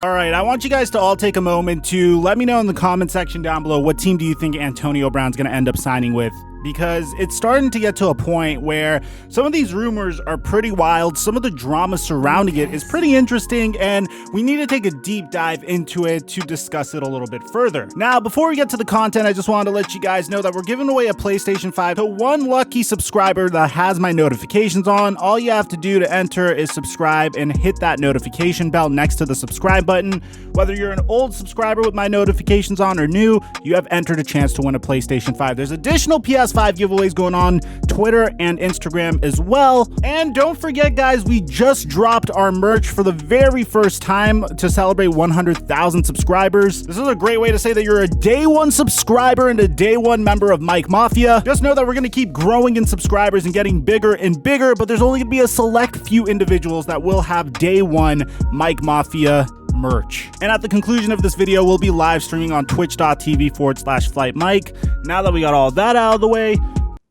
All right, I want you guys to all take a moment to let me know in the comment section down below what team do you think Antonio Brown's going to end up signing with, because it's starting to get to a point where some of these rumors are pretty wild. Some of the drama surrounding it is pretty interesting, and we need to take a deep dive into it to discuss it a little bit further. Now, before we get to the content, I just wanted to let you guys know that we're giving away a PlayStation 5 to one lucky subscriber that has my notifications on. All you have to do to enter is subscribe and hit that notification bell next to the subscribe button. Whether you're an old subscriber with my notifications on or new, you have entered a chance to win a PlayStation 5. There's additional PS5 giveaways going on Twitter and Instagram as well. And don't forget, guys, we just dropped our merch for the very first time to celebrate 100,000 subscribers. This is a great way to say that you're a day one subscriber and a day one member of Mike Mafia. Just know that we're going to keep growing in subscribers and getting bigger and bigger, but there's only going to be a select few individuals that will have day one Mike Mafia merch. And at the conclusion of this video, we'll be live streaming on twitch.tv/FlightMike. Now that we got all that out of the way,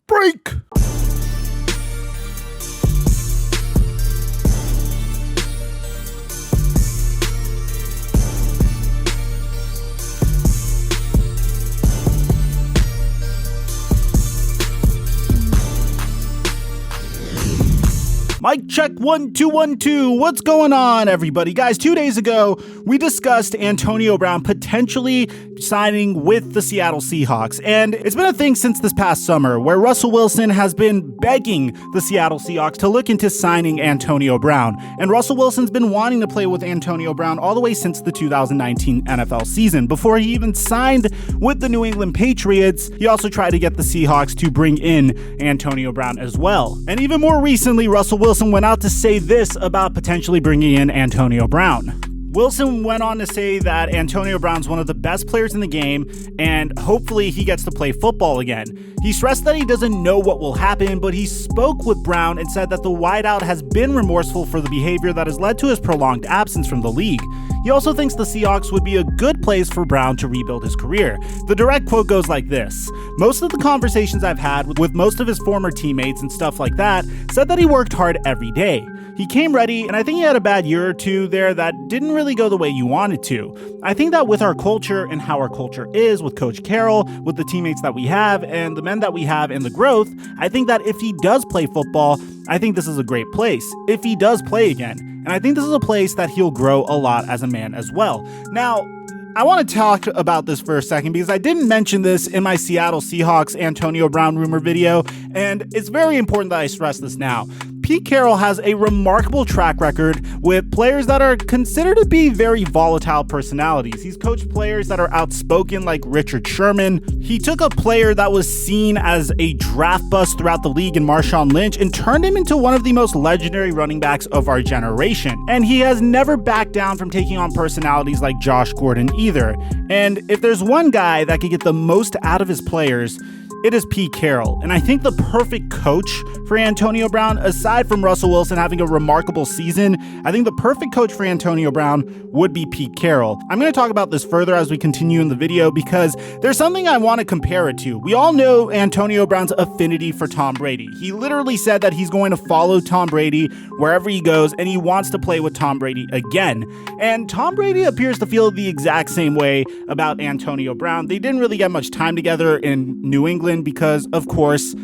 break! Mic check 1 2 1 2. What's going on, everybody? Guys, 2 days ago, we discussed Antonio Brown potentially signing with the Seattle Seahawks. And it's been a thing since this past summer where Russell Wilson has been begging the Seattle Seahawks to look into signing Antonio Brown. And Russell Wilson's been wanting to play with Antonio Brown all the way since the 2019 NFL season. Before he even signed with the New England Patriots, he also tried to get the Seahawks to bring in Antonio Brown as well. And even more recently, Russell Wilson went out to say this about potentially bringing in Antonio Brown. Wilson went on to say that Antonio Brown's one of the best players in the game, and hopefully he gets to play football again. He stressed that he doesn't know what will happen, but he spoke with Brown and said that the wideout has been remorseful for the behavior that has led to his prolonged absence from the league. He also thinks the Seahawks would be a good place for Brown to rebuild his career. The direct quote goes like this: "Most of the conversations I've had with most of his former teammates and stuff like that said that he worked hard every day. He came ready, and I think he had a bad year or two there that didn't really go the way you wanted to. I think that with our culture and how our culture is, with Coach Carroll, with the teammates that we have, and the men that we have, and the growth, I think that if he does play football, I think this is a great place. If he does play again. And I think this is a place that he'll grow a lot as a man as well." Now, I want to talk about this for a second because I didn't mention this in my Seattle Seahawks Antonio Brown rumor video, and it's very important that I stress this now. Pete Carroll has a remarkable track record with players that are considered to be very volatile personalities. He's coached players that are outspoken like Richard Sherman. He took a player that was seen as a draft bust throughout the league in Marshawn Lynch and turned him into one of the most legendary running backs of our generation. And he has never backed down from taking on personalities like Josh Gordon either. And if there's one guy that could get the most out of his players, it is Pete Carroll. And I think the perfect coach for Antonio Brown, aside from Russell Wilson having a remarkable season, I think the perfect coach for Antonio Brown would be Pete Carroll. I'm going to talk about this further as we continue in the video because there's something I want to compare it to. We all know Antonio Brown's affinity for Tom Brady. He literally said that he's going to follow Tom Brady wherever he goes, and he wants to play with Tom Brady again. And Tom Brady appears to feel the exact same way about Antonio Brown. They didn't really get much time together in New England because, of course,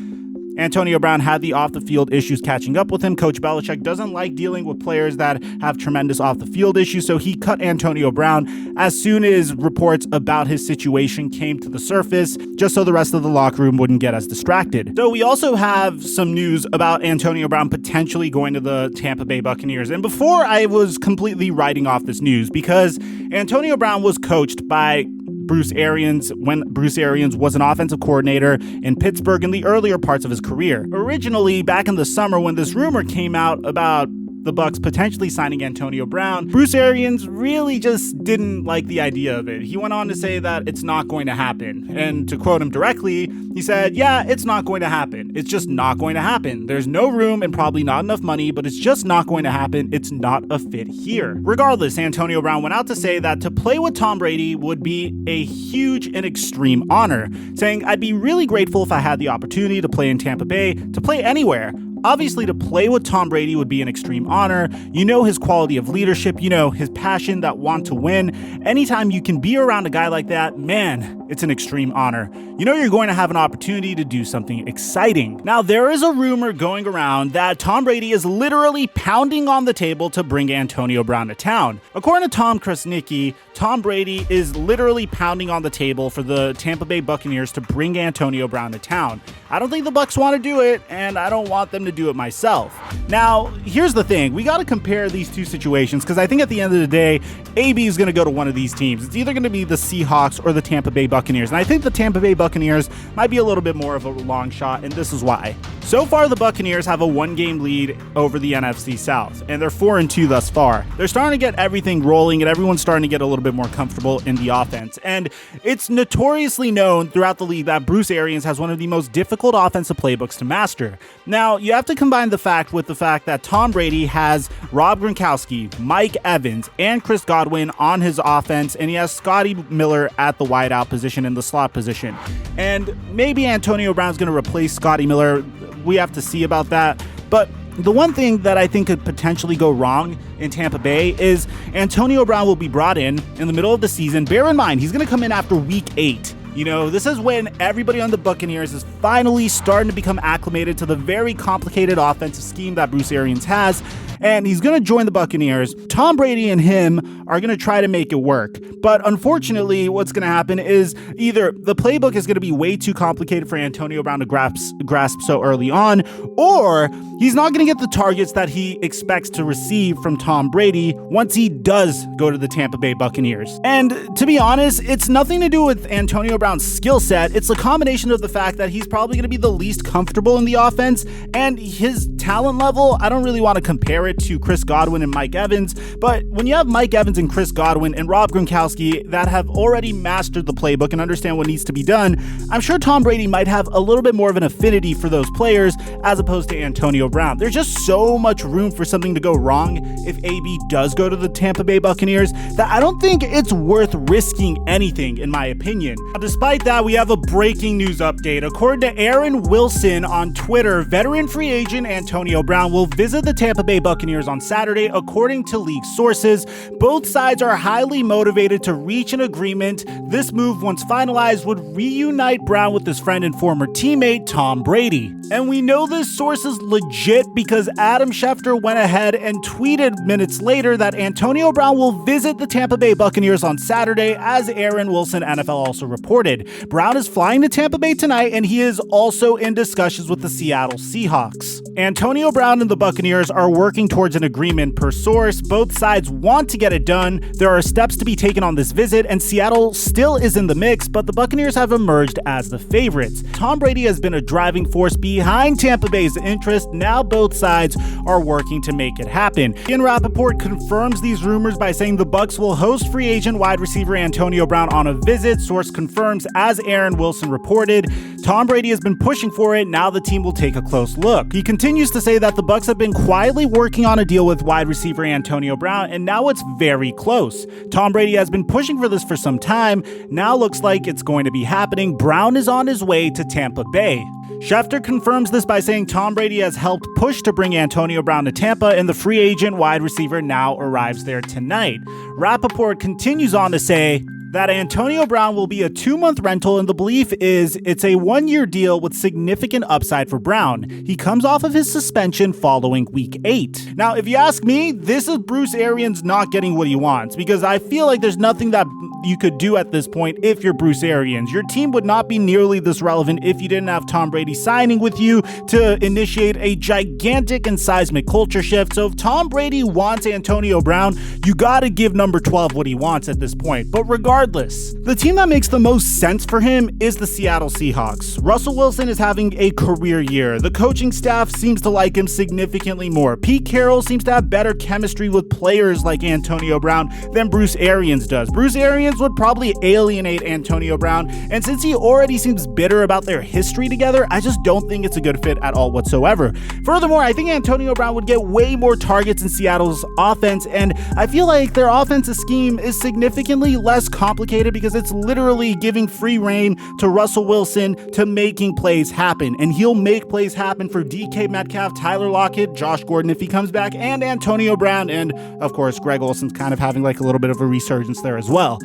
Antonio Brown had the off-the-field issues catching up with him. Coach Belichick doesn't like dealing with players that have tremendous off-the-field issues, so he cut Antonio Brown as soon as reports about his situation came to the surface, just so the rest of the locker room wouldn't get as distracted. So we also have some news about Antonio Brown potentially going to the Tampa Bay Buccaneers. And before, I was completely writing off this news because Antonio Brown was coached by Bruce Arians when Bruce Arians was an offensive coordinator in Pittsburgh in the earlier parts of his career. Originally, back in the summer when this rumor came out about the Bucs potentially signing Antonio Brown, Bruce Arians really just didn't like the idea of it. He went on to say that it's not going to happen. And to quote him directly, he said, "Yeah, it's not going to happen. It's just not going to happen. There's no room and probably not enough money, but it's just not going to happen. It's not a fit here." Regardless, Antonio Brown went out to say that to play with Tom Brady would be a huge and extreme honor, saying, "I'd be really grateful if I had the opportunity to play in Tampa Bay, to play anywhere. Obviously, to play with Tom Brady would be an extreme honor. You know his quality of leadership, you know his passion, that want to win. Anytime you can be around a guy like that, man, it's an extreme honor. You know you're going to have an opportunity to do something exciting. Now, there is a rumor going around that Tom Brady is literally pounding on the table to bring Antonio Brown to town. According to Tom Krasnicki, Tom Brady is literally pounding on the table for the Tampa Bay Buccaneers to bring Antonio Brown to town. I don't think the Bucs want to do it, and I don't want them to do it myself. Now, here's the thing. We got to compare these two situations because I think at the end of the day, AB is going to go to one of these teams. It's either going to be the Seahawks or the Tampa Bay Buccaneers, and I think the Tampa Bay Buccaneers might be a little bit more of a long shot, and this is why. So far, the Buccaneers have a one-game lead over the NFC South, and they're 4-2 thus far. They're starting to get everything rolling, and everyone's starting to get a little bit more comfortable in the offense. And it's notoriously known throughout the league that Bruce Arians has one of the most difficult offensive playbooks to master. Now, you have to combine the fact with the fact that Tom Brady has Rob Gronkowski, Mike Evans, and Chris Godwin on his offense, and he has Scotty Miller at the wideout position in the slot position. And maybe Antonio Brown's going to replace Scotty Miller. We have to see about that. But the one thing that I think could potentially go wrong in Tampa Bay is Antonio Brown will be brought in the middle of the season. Bear in mind, he's going to come in after week 8. You know, this is when everybody on the Buccaneers is finally starting to become acclimated to the very complicated offensive scheme that Bruce Arians has, and he's going to join the Buccaneers. Tom Brady and him are going to try to make it work, but unfortunately, what's going to happen is either the playbook is going to be way too complicated for Antonio Brown to grasp so early on, or he's not going to get the targets that he expects to receive from Tom Brady once he does go to the Tampa Bay Buccaneers. And to be honest, it's nothing to do with Antonio Brown's skill set. It's a combination of the fact that he's probably going to be the least comfortable in the offense, and his talent level, I don't really want to compare it to Chris Godwin and Mike Evans, but when you have Mike Evans and Chris Godwin and Rob Gronkowski that have already mastered the playbook and understand what needs to be done, I'm sure Tom Brady might have a little bit more of an affinity for those players as opposed to Antonio Brown. There's just so much room for something to go wrong if AB does go to the Tampa Bay Buccaneers that I don't think it's worth risking anything, in my opinion. Despite that, we have a breaking news update. According to Aaron Wilson on Twitter, veteran free agent Antonio Brown will visit the Tampa Bay Buccaneers on Saturday, according to league sources. Both sides are highly motivated to reach an agreement. This move, once finalized, would reunite Brown with his friend and former teammate Tom Brady. And we know this source is legit because Adam Schefter went ahead and tweeted minutes later that Antonio Brown will visit the Tampa Bay Buccaneers on Saturday, as Aaron Wilson NFL also reported. Brown is flying to Tampa Bay tonight, and he is also in discussions with the Seattle Seahawks. Antonio Brown and the Buccaneers are working towards an agreement per source. Both sides want to get it done. There are steps to be taken on this visit, and Seattle still is in the mix, but the Buccaneers have emerged as the favorites. Tom Brady has been a driving force behind Tampa Bay's interest. Now both sides are working to make it happen. Ian Rappaport confirms these rumors by saying the Bucs will host free agent wide receiver Antonio Brown on a visit. Source confirms, as Aaron Wilson reported, Tom Brady has been pushing for it. Now the team will take a close look. He continues to say that the Bucs have been quietly working on a deal with wide receiver Antonio Brown, and now it's very close. Tom Brady has been pushing for this for some time. Now looks like it's going to be happening. Brown is on his way to Tampa Bay. Schefter confirms this by saying Tom Brady has helped push to bring Antonio Brown to Tampa, and the free agent wide receiver now arrives there tonight. Rappaport continues on to say that Antonio Brown will be a 2-month rental, and the belief is it's a 1-year deal with significant upside for Brown. He comes off of his suspension following week 8. Now, if you ask me, this is Bruce Arians not getting what he wants, because I feel like there's nothing that you could do at this point if you're Bruce Arians. Your team would not be nearly this relevant if you didn't have Tom Brady signing with you to initiate a gigantic and seismic culture shift. So if Tom Brady wants Antonio Brown, you gotta give number 12 what he wants at this point. But regardless, the team that makes the most sense for him is the Seattle Seahawks. Russell Wilson is having a career year. The coaching staff seems to like him significantly more. Pete Carroll seems to have better chemistry with players like Antonio Brown than Bruce Arians does. Bruce Arians fans would probably alienate Antonio Brown, and since he already seems bitter about their history together, I just don't think it's a good fit at all whatsoever. Furthermore, I think Antonio Brown would get way more targets in Seattle's offense, and I feel like their offensive scheme is significantly less complicated because it's literally giving free reign to Russell Wilson to making plays happen, and he'll make plays happen for DK Metcalf, Tyler Lockett, Josh Gordon if he comes back, and Antonio Brown, and of course Greg Olsen's kind of having like a little bit of a resurgence there as well.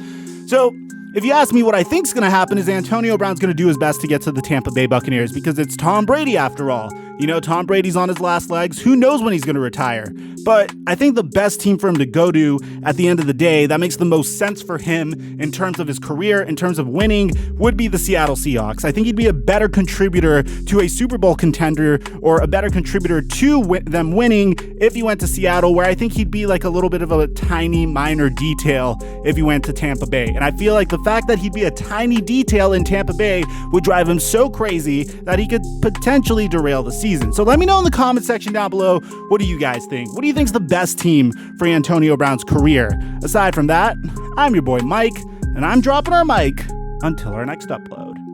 So if you ask me what I think is going to happen is Antonio Brown's going to do his best to get to the Tampa Bay Buccaneers because it's Tom Brady after all. You know, Tom Brady's on his last legs. Who knows when he's going to retire? But I think the best team for him to go to at the end of the day that makes the most sense for him in terms of his career, in terms of winning, would be the Seattle Seahawks. I think he'd be a better contributor to a Super Bowl contender or a better contributor to them winning if he went to Seattle, where I think he'd be like a little bit of a tiny minor detail if he went to Tampa Bay. And I feel like the fact that he'd be a tiny detail in Tampa Bay would drive him so crazy that he could potentially derail the season. So let me know in the comment section down below, what do you guys think? What do you think is the best team for Antonio Brown's career? Aside from that, I'm your boy Mike, and I'm dropping our mic until our next upload.